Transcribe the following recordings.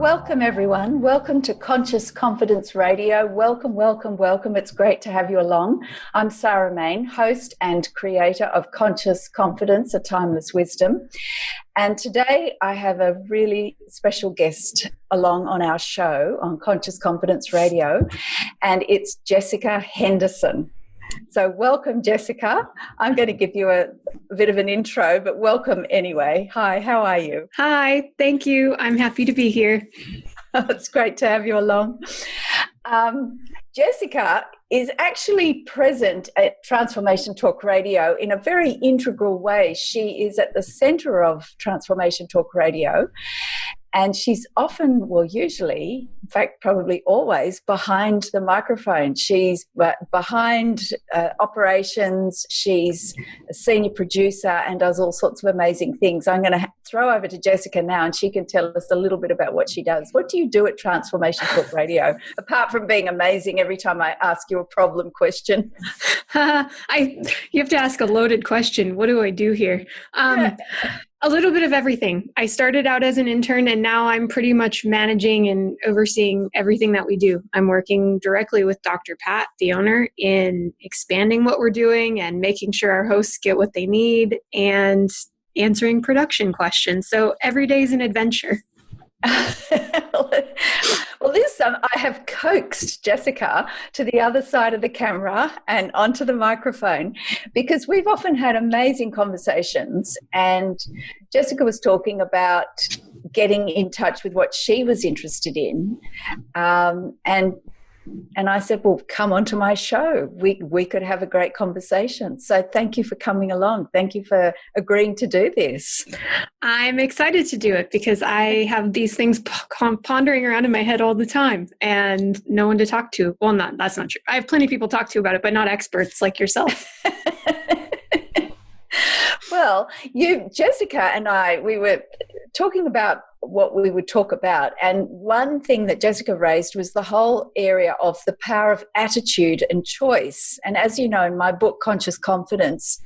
Welcome, everyone. Welcome to Conscious Confidence Radio. Welcome, welcome, welcome. It's great to have you along. I'm Sarah Main, host and creator of Conscious Confidence, a Timeless Wisdom. And today I have a really special guest along on our show on Conscious Confidence Radio, and it's Jesica Henderson. So welcome, Jesica. I'm going to give you a bit of an intro, but welcome anyway. Hi, how are you? Hi, thank you. I'm happy to be here. It's great to have you along. Jesica is actually present at Transformation Talk Radio in a very integral way. She is at the center of Transformation Talk Radio. And she's often, well, usually, in fact, probably always behind the microphone. She's behind operations. She's a senior producer and does all sorts of amazing things. I'm going to throw over to Jesica now, and she can tell us a little bit about what she does. What do you do at Transformation Talk Radio, apart from being amazing every time I ask you a problem question? You have to ask a loaded question. What do I do here? A little bit of everything. I started out as an intern, and now I'm pretty much managing and overseeing everything that we do. I'm working directly with Dr. Pat, the owner, in expanding what we're doing and making sure our hosts get what they need and answering production questions. So every day is an adventure. Well, I have coaxed Jesica to the other side of the camera and onto the microphone because we've often had amazing conversations, and Jesica was talking about getting in touch with what she was interested in, and I said, well, come onto my show. We could have a great conversation. So thank you for coming along. Thank you for agreeing to do this. I'm excited to do it because I have these things pondering around in my head all the time and no one to talk to. Well, that's not true. I have plenty of people to talk to about it, but not experts like yourself. Well, Jesica and we were talking about what we would talk about. And one thing that Jesica raised was the whole area of the power of attitude and choice. And as you know, in my book, Conscious Confidence,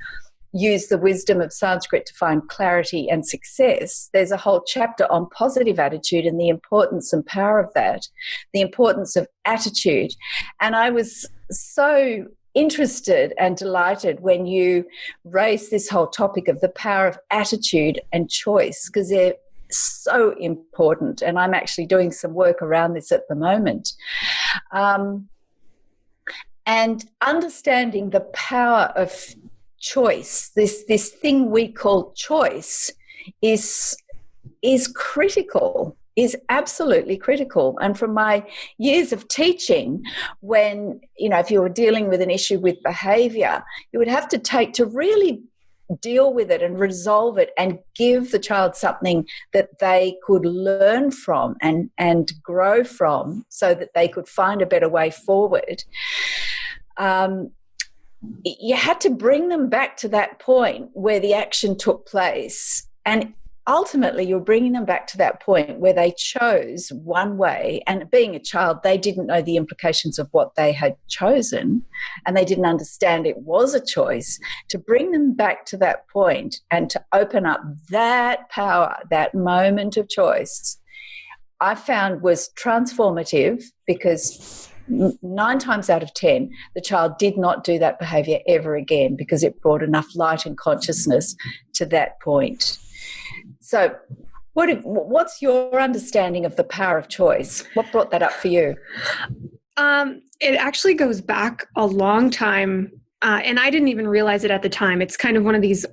Use the Wisdom of Sanskrit to Find Clarity and Success, there's a whole chapter on positive attitude and the importance and power of that, the importance of attitude. And I was so interested and delighted when you raised this whole topic of the power of attitude and choice, because they're so important, and I'm actually doing some work around this at the moment. And understanding the power of choice, this thing we call choice, is critical, is absolutely critical. And from my years of teaching, when, if you were dealing with an issue with behavior, you would have to really deal with it and resolve it and give the child something that they could learn from and grow from so that they could find a better way forward. You had to bring them back to that point where the action took place, and ultimately you're bringing them back to that point where they chose one way, and being a child, they didn't know the implications of what they had chosen, and they didn't understand it was a choice. To bring them back to that point and to open up that power, that moment of choice, I found was transformative, because 9 times out of 10, the child did not do that behavior ever again, because it brought enough light and consciousness to that point. So what's your understanding of the power of choice? What brought that up for you? It actually goes back a long time, and I didn't even realize it at the time. It's kind of one of these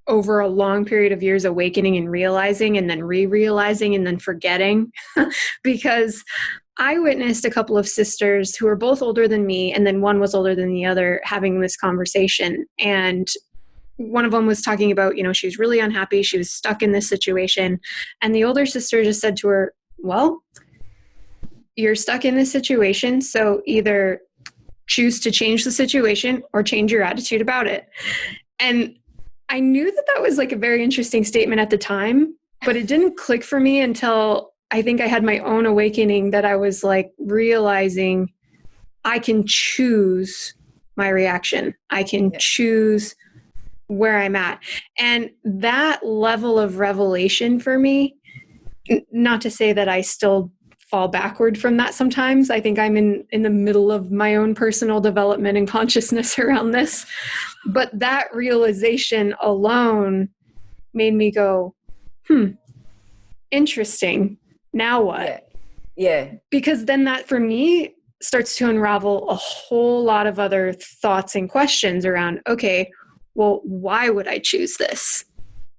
over a long period of years awakening and realizing, and then re-realizing, and then forgetting, because I witnessed a couple of sisters who were both older than me, and then one was older than the other, having this conversation. And one of them was talking about, she was really unhappy. She was stuck in this situation. And the older sister just said to her, well, you're stuck in this situation, so either choose to change the situation or change your attitude about it. And I knew that was like a very interesting statement at the time, but it didn't click for me until I think I had my own awakening, that I was like realizing I can choose my reaction. I can choose where I'm at. And that level of revelation for me, not to say that I still fall backward from that sometimes. I think I'm in the middle of my own personal development and consciousness around this. But that realization alone made me go, interesting. Now what? Yeah. Because then that for me starts to unravel a whole lot of other thoughts and questions around, okay, well, why would I choose this?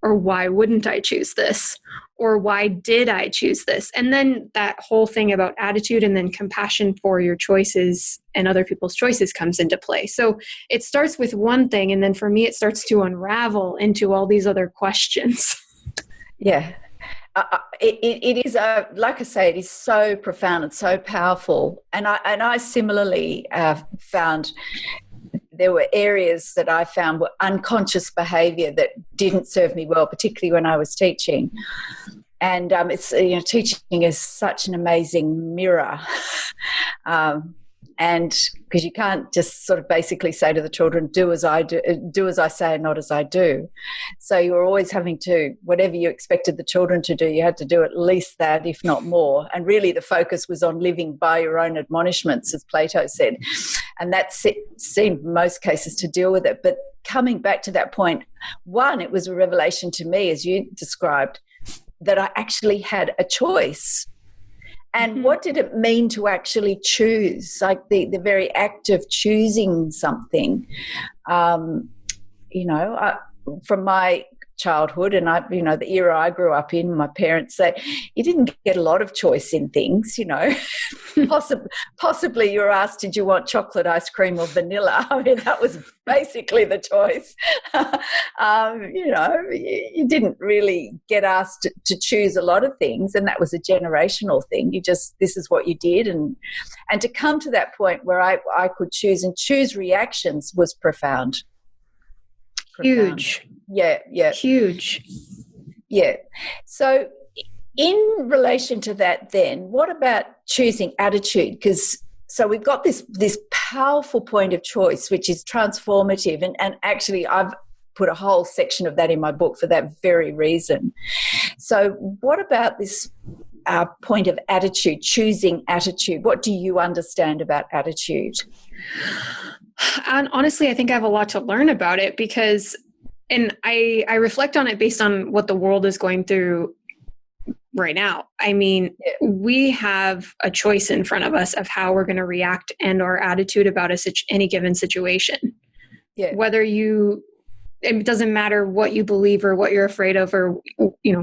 Or why wouldn't I choose this? Or why did I choose this? And then that whole thing about attitude and then compassion for your choices and other people's choices comes into play. So it starts with one thing, and then for me, it starts to unravel into all these other questions. Yeah. It is, like I say, it is so profound and so powerful. And I similarly found there were areas that I found were unconscious behavior that didn't serve me well, particularly when I was teaching. And it's, teaching is such an amazing mirror. And because you can't just sort of basically say to the children, do as I say and not as I do. So you were always having to, whatever you expected the children to do, you had to do at least that, if not more. And really the focus was on living by your own admonishments, as Plato said. And that seemed in most cases to deal with it. But coming back to that point, one, it was a revelation to me, as you described, that I actually had a choice. And what did it mean to actually choose? Like the very act of choosing something, from my childhood and the era I grew up in, my parents say, you didn't get a lot of choice in things, Possibly you were asked, did you want chocolate ice cream or vanilla? I mean, that was basically the choice. You didn't really get asked to choose a lot of things, and that was a generational thing. This is what you did. And to come to that point where I could choose and choose reactions was profound. Huge. Yeah. Huge. Yeah. So in relation to that then, what about choosing attitude? Because so we've got this powerful point of choice, which is transformative. And actually I've put a whole section of that in my book for that very reason. So what about this point of attitude, choosing attitude? What do you understand about attitude? And honestly, I think I have a lot to learn about it and I reflect on it based on what the world is going through right now. I mean, we have a choice in front of us of how we're going to react and our attitude about any given situation. Yeah. It doesn't matter what you believe or what you're afraid of or,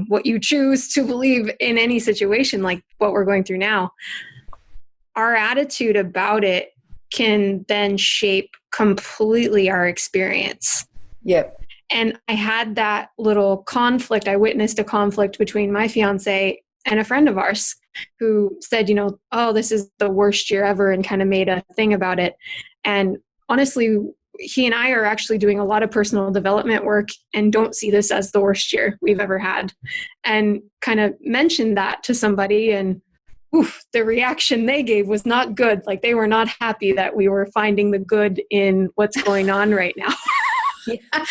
what you choose to believe in any situation like what we're going through now. Our attitude about it can then shape completely our experience. Yep. And I had that little conflict. I witnessed a conflict between my fiance and a friend of ours who said, oh, this is the worst year ever, and kind of made a thing about it. And honestly, he and I are actually doing a lot of personal development work and don't see this as the worst year we've ever had. And kind of mentioned that to somebody, and the reaction they gave was not good. Like they were not happy that we were finding the good in what's going on right now. Yeah.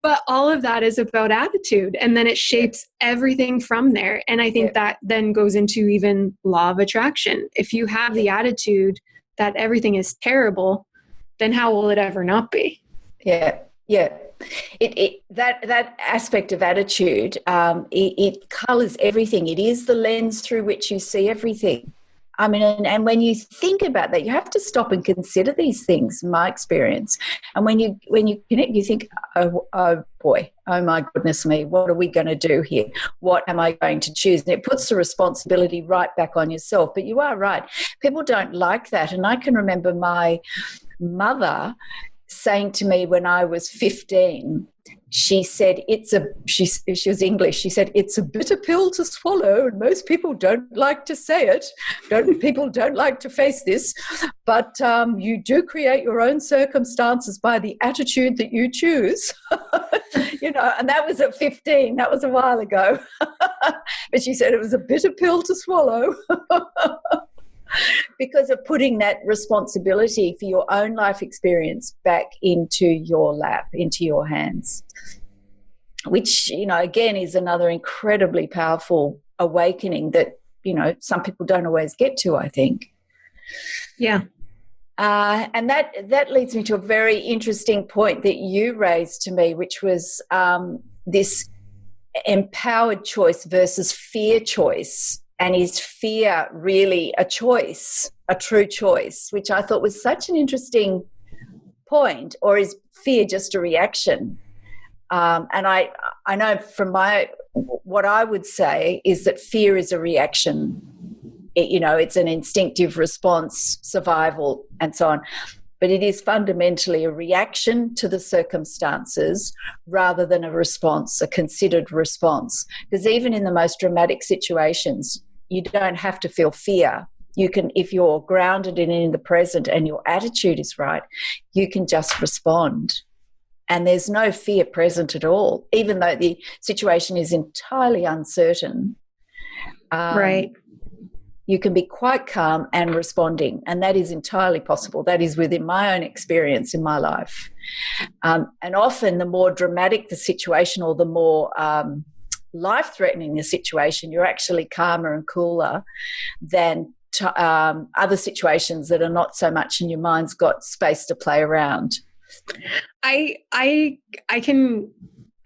But all of that is about attitude, and then it shapes everything from there. And I think that then goes into even law of attraction. If you have the attitude that everything is terrible, then how will it ever not be? Yeah. That aspect of attitude, it colors everything. It is the lens through which you see everything. I mean, and when you think about that, you have to stop and consider these things, in my experience. And when you connect, you think, oh boy, oh my goodness me, what are we going to do here? What am I going to choose? And it puts the responsibility right back on yourself. But you are right. People don't like that. And I can remember my mother saying to me when I was 15, she said, she was English, she said, it's a bitter pill to swallow, and most people don't like to say it. People don't like to face this, but you do create your own circumstances by the attitude that you choose. And that was at 15. That was a while ago. But she said it was a bitter pill to swallow. Because of putting that responsibility for your own life experience back into your lap, into your hands, which, again, is another incredibly powerful awakening that, some people don't always get to, I think. Yeah. And that leads me to a very interesting point that you raised to me, which was this empowered choice versus fear choice. And is fear really a choice, a true choice, which I thought was such an interesting point, or is fear just a reaction? And I know from what I would say is that fear is a reaction. It's an instinctive response, survival, and so on. But it is fundamentally a reaction to the circumstances rather than a response, a considered response. Because even in the most dramatic situations, you don't have to feel fear. You can, if you're grounded in the present and your attitude is right, you can just respond. And there's no fear present at all, even though the situation is entirely uncertain. Right. You can be quite calm and responding, and that is entirely possible. That is within my own experience in my life. And often the more dramatic the situation, or the more life-threatening the situation, you're actually calmer and cooler than other situations that are not so much, and your mind's got space to play around. I can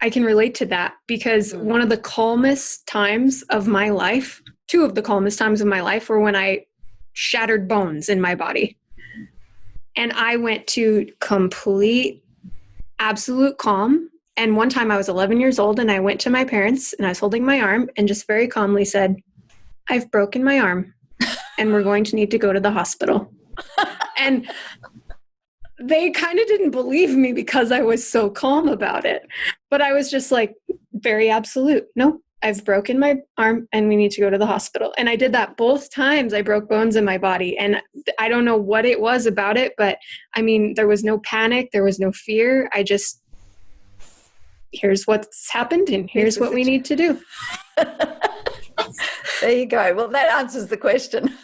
relate to that, because one of the calmest times of my life, two of the calmest times of my life, were when I shattered bones in my body. And I went to complete, absolute calm. And one time I was 11 years old, and I went to my parents and I was holding my arm and just very calmly said, "I've broken my arm and we're going to need to go to the hospital." And they kind of didn't believe me because I was so calm about it. But I was just like, very absolute. No, I've broken my arm and we need to go to the hospital. And I did that both times. I broke bones in my body. And I don't know what it was about it, but I mean, there was no panic. There was no fear. I just, here's what's happened and here's what we need to do. There you go. Well, that answers the question.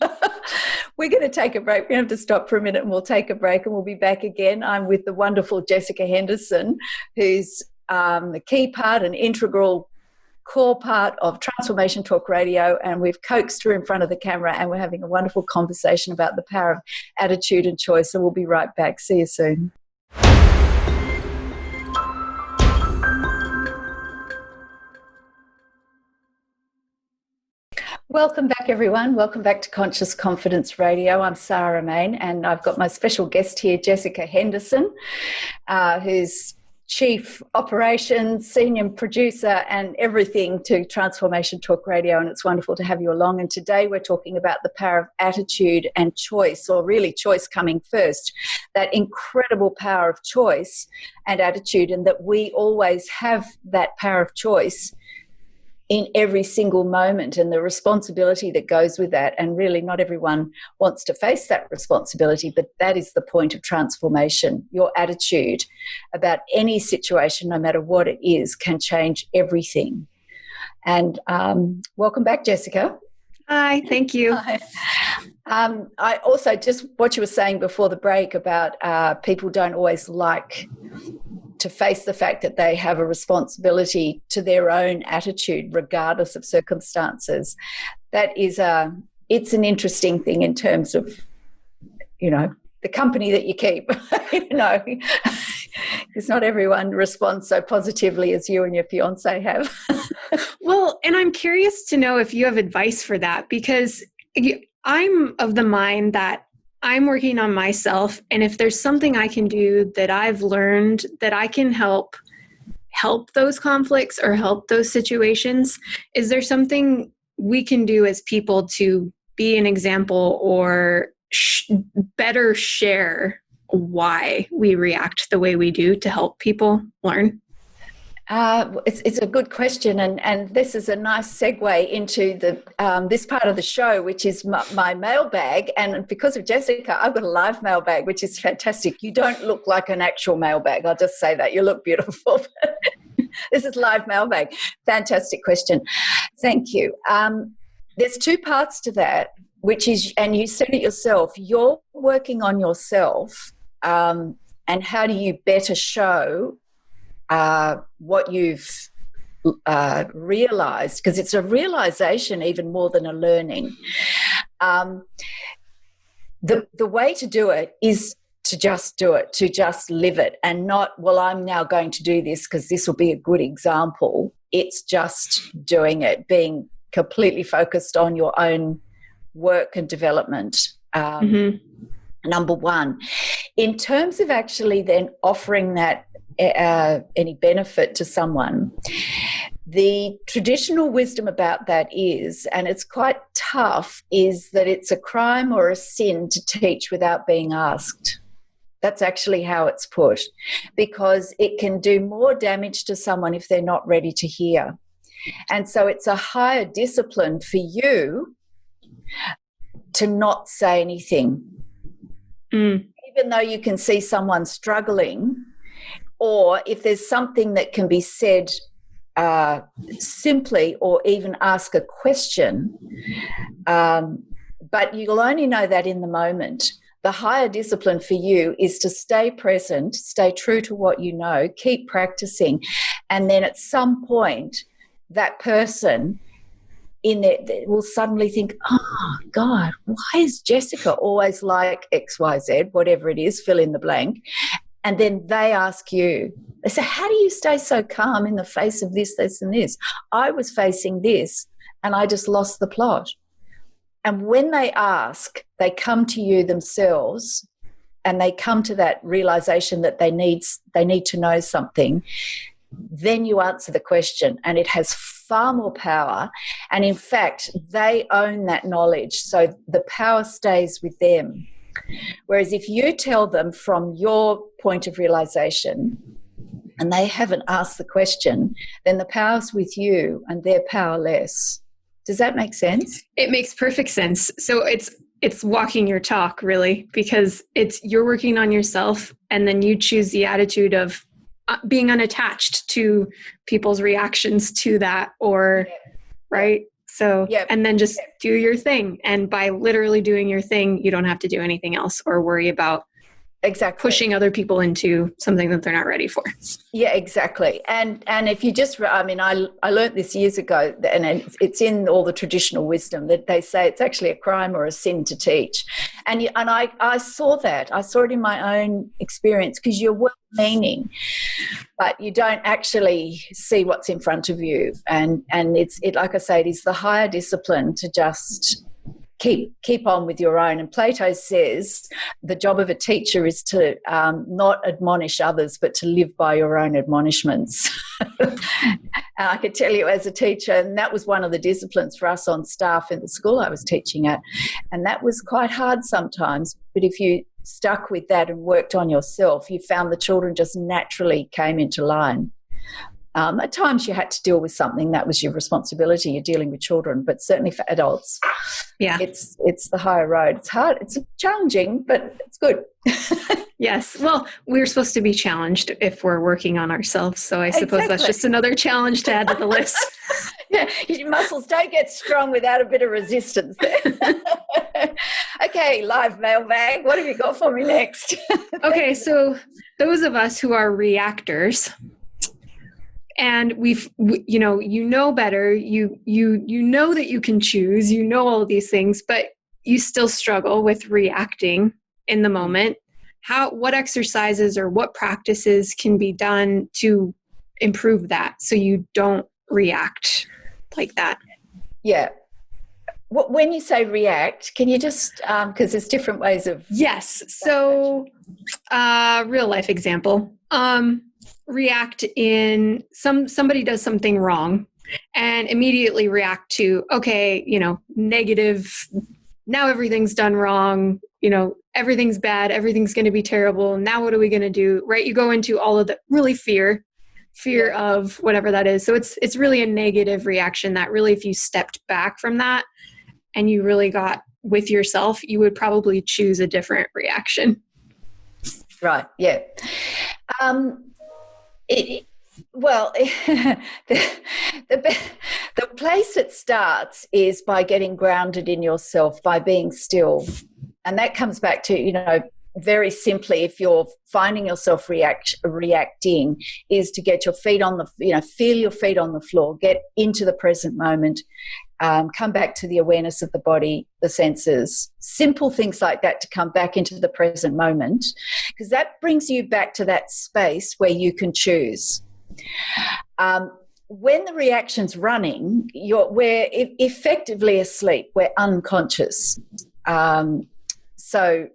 We're going to take a break. We have to stop for a minute, and we'll take a break, and we'll be back again. I'm with the wonderful Jesica Henderson, who's a key part, an integral core part of Transformation Talk Radio, and we've coaxed her in front of the camera, and we're having a wonderful conversation about the power of attitude and choice. So we'll be right back. See you soon. Welcome back, everyone. Welcome back to Conscious Confidence Radio. I'm Sarah Main, and I've got my special guest here, Jesica Henderson, who's Chief Operations, Senior Producer, and everything to Transformation Talk Radio, and it's wonderful to have you along. And today we're talking about the power of attitude and choice, or really choice coming first, that incredible power of choice and attitude, and that we always have that power of choice in every single moment, and the responsibility that goes with that. And really not everyone wants to face that responsibility, but that is the point of transformation. Your attitude about any situation, no matter what it is, can change everything. And welcome back, Jesica. Hi, thank you. Hi. I also, just what you were saying before the break about people don't always like to face the fact that they have a responsibility to their own attitude, regardless of circumstances. That is it's an interesting thing in terms of, the company that you keep. Because not everyone responds so positively as you and your fiance have. Well, and I'm curious to know if you have advice for that, because I'm of the mind that I'm working on myself, and if there's something I can do that I've learned that I can help those conflicts or help those situations, is there something we can do as people to be an example or better share why we react the way we do to help people learn? It's a good question, and this is a nice segue into the this part of the show, which is my mailbag. And because of Jesica, I've got a live mailbag, which is fantastic. You don't look like an actual mailbag. I'll just say that. You look beautiful. This is live mailbag. Fantastic question. Thank you. There's two parts to that, which is, and you said it yourself, you're working on yourself, and how do you better show what you've realized, because it's a realization even more than a learning, the way to do it is to just do it, to just live it, and not, well, I'm now going to do this because this will be a good example. It's just doing it, being completely focused on your own work and development. Number one. In terms of actually then offering that any benefit to someone, the traditional wisdom about that is, and it's quite tough, is that it's a crime or a sin to teach without being asked. That's actually how it's put, because it can do more damage to someone if they're not ready to hear. And so it's a higher discipline for you to not say anything. Even though you can see someone struggling, or if there's something that can be said simply, or even ask a question, but you'll only know that in the moment. The higher discipline for you is to stay present, stay true to what you know, keep practicing, and then at some point that person in there will suddenly think, oh God, why is Jessica always like XYZ, whatever it is, fill in the blank. And then they ask you, they say, how do you stay so calm in the face of this, this and this? I was facing this and I just lost the plot. And when they ask, they come to you themselves and they come to that realization that they need to know something. Then you answer the question, and it has far more power. And in fact, they own that knowledge, so the power stays with them. Whereas if you tell them from your point of realization and they haven't asked the question, then the power's with you and they're powerless. Does that make sense? It makes perfect sense. So it's walking your talk, really, because you're working on yourself, and then you choose the attitude of being unattached to people's reactions to that, or right. So, and then just do your thing. And by literally doing your thing, you don't have to do anything else or worry about pushing other people into something that they're not ready for. Yeah, exactly. And if you just, I mean, I learned this years ago, and it's in all the traditional wisdom that they say it's actually a crime or a sin to teach. And I saw that. I saw it in my own experience, because you're well-meaning, but you don't actually see what's in front of you. And it's like I say, it is the higher discipline to just keep on with your own. And Plato says the job of a teacher is to not admonish others, but to live by your own admonishments. And I could tell you, as a teacher, and that was one of the disciplines for us on staff in the school I was teaching at, and that was quite hard sometimes. But if you stuck with that and worked on yourself, you found the children just naturally came into line. At times you had to deal with something that was your responsibility. You're dealing with children, but certainly for adults, it's the higher road. It's hard. It's challenging, but it's good. Yes. Well, we're supposed to be challenged if we're working on ourselves. So I suppose that's just another challenge to add to the list. Yeah, your muscles don't get strong without a bit of resistance there. Okay, live mailbag. What have you got for me next? Okay, so those of us who are reactors, and you know better, you know that you can choose, you know all of these things, but you still struggle with reacting in the moment. What exercises or what practices can be done to improve that so you don't react like that? Yeah. When you say react, can you just, because there's different ways of... Yes. So real life example. React in somebody does something wrong and immediately react to, okay, negative, now everything's done wrong, everything's bad, everything's going to be terrible. Now what are we going to do? Right? You go into all of the really fear of whatever that is. So it's really a negative reaction that really, if you stepped back from that and you really got with yourself, you would probably choose a different reaction. Right. Yeah. The place it starts is by getting grounded in yourself, by being still. And that comes back to, very simply, if you're finding yourself reacting, is to get your feet on the, feel your feet on the floor, get into the present moment, come back to the awareness of the body, the senses, simple things like that, to come back into the present moment, because that brings you back to that space where you can choose. When the reaction's running, we're effectively asleep, we're unconscious. So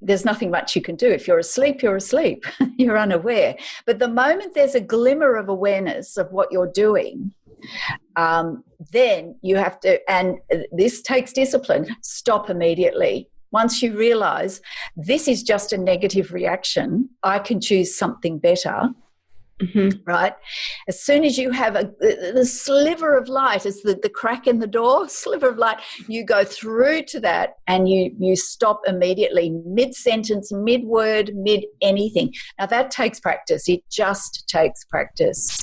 there's nothing much you can do. If you're asleep, you're asleep. You're unaware. But the moment there's a glimmer of awareness of what you're doing, then you have to, and this takes discipline, stop immediately. Once you realize this is just a negative reaction, I can choose something better. Mm-hmm. Right? As soon as you have the sliver of light, as the crack in the door, sliver of light, you go through to that and you stop immediately, mid-sentence, mid-word, mid-anything. Now, that takes practice. It just takes practice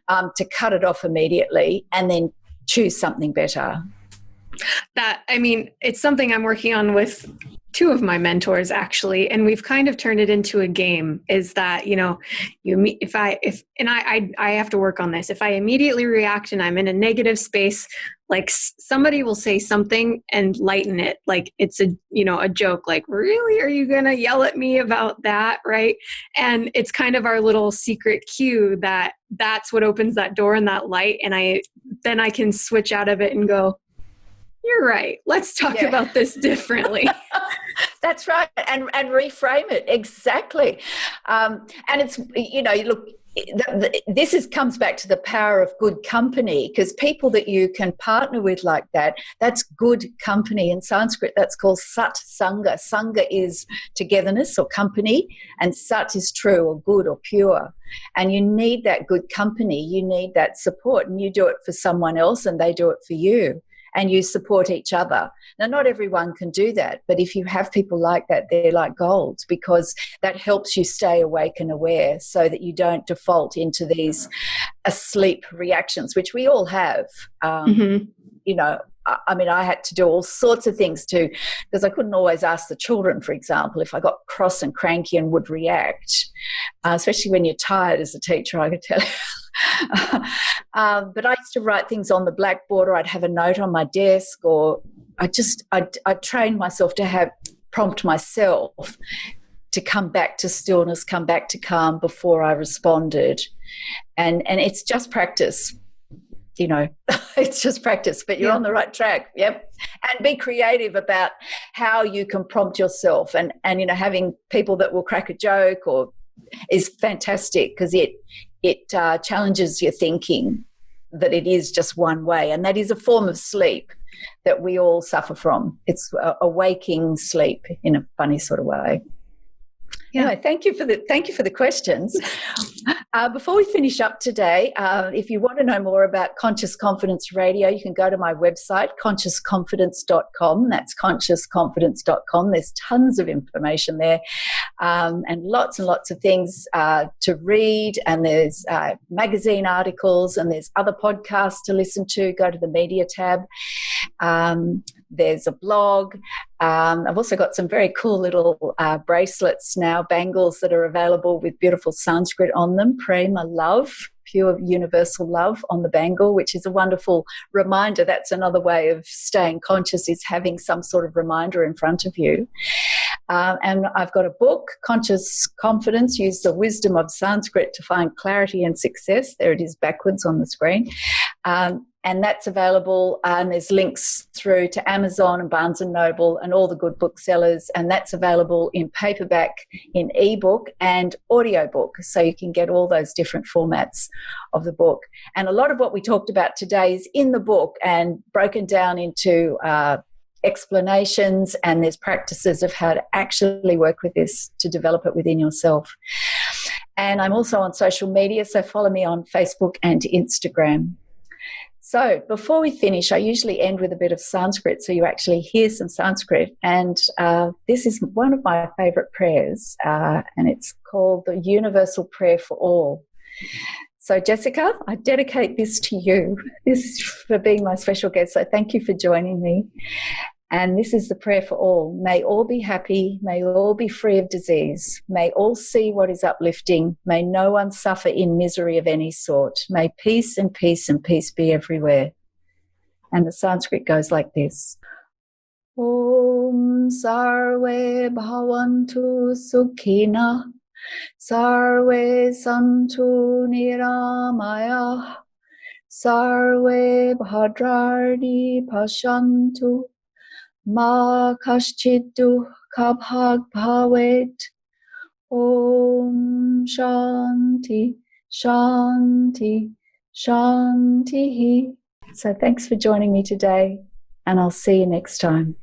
to cut it off immediately and then choose something better. It's something I'm working on with two of my mentors, actually, and we've kind of turned it into a game. Is that, I have to work on this. If I immediately react and I'm in a negative space, like somebody will say something and lighten it, like it's a joke, like, really, are you gonna yell at me about that, right? And it's kind of our little secret cue that's what opens that door and that light, and I can switch out of it and go, you're right. Let's talk about this differently. That's right. And reframe it. Exactly. And it's, look, this comes back to the power of good company, because people that you can partner with like that, that's good company. In Sanskrit, that's called Sat Sangha. Sangha is togetherness or company, and Sat is true or good or pure. And you need that good company. You need that support, and you do it for someone else and they do it for you. And you support each other. Now, not everyone can do that, but if you have people like that, they're like gold, because that helps you stay awake and aware so that you don't default into these asleep reactions, which we all have. I had to do all sorts of things too, because I couldn't always ask the children, for example, if I got cross and cranky and would react, especially when you're tired as a teacher, I could tell you. But I used to write things on the blackboard, or I'd have a note on my desk, or I trained myself to prompt myself to come back to stillness, come back to calm before I responded. And it's just practice, it's just practice, but you're on the right track. Yep. And be creative about how you can prompt yourself, and having people that will crack a joke is fantastic, because it challenges your thinking that it is just one way, and that is a form of sleep that we all suffer from. It's a waking sleep in a funny sort of way. Yeah. Anyway, thank you for the questions. Before we finish up today, if you want to know more about Conscious Confidence Radio, you can go to my website, consciousconfidence.com. That's consciousconfidence.com. There's tons of information there, and lots of things to read, and there's magazine articles, and there's other podcasts to listen to. Go to the media tab. There's a blog. I've also got some very cool little bracelets now, bangles that are available with beautiful Sanskrit on them. Prema, love, pure universal love on the bangle, which is a wonderful reminder. That's another way of staying conscious, is having some sort of reminder in front of you. And I've got a book, Conscious Confidence, Use the Wisdom of Sanskrit to Find Clarity and Success. There it is backwards on the screen. And that's available, and there's links through to Amazon and Barnes & Noble and all the good booksellers, and that's available in paperback, in ebook and audiobook, so you can get all those different formats of the book. And a lot of what we talked about today is in the book and broken down into explanations, and there's practices of how to actually work with this to develop it within yourself. And I'm also on social media, so follow me on Facebook and Instagram. So before we finish, I usually end with a bit of Sanskrit, so you actually hear some Sanskrit. And this is one of my favorite prayers, and it's called the Universal Prayer for All. So Jesica, I dedicate this to you. This is for being my special guest, so thank you for joining me. And this is the prayer for all. May all be happy. May all be free of disease. May all see what is uplifting. May no one suffer in misery of any sort. May peace and peace and peace be everywhere. And the Sanskrit goes like this. Om sarve bhavantu sukhina. Sarve santu niramaya. Sarve bhadrarni pashantu. Ma kaschit dukkha bhag bhavet. Om shanti, shanti, shanti. So thanks for joining me today, and I'll see you next time.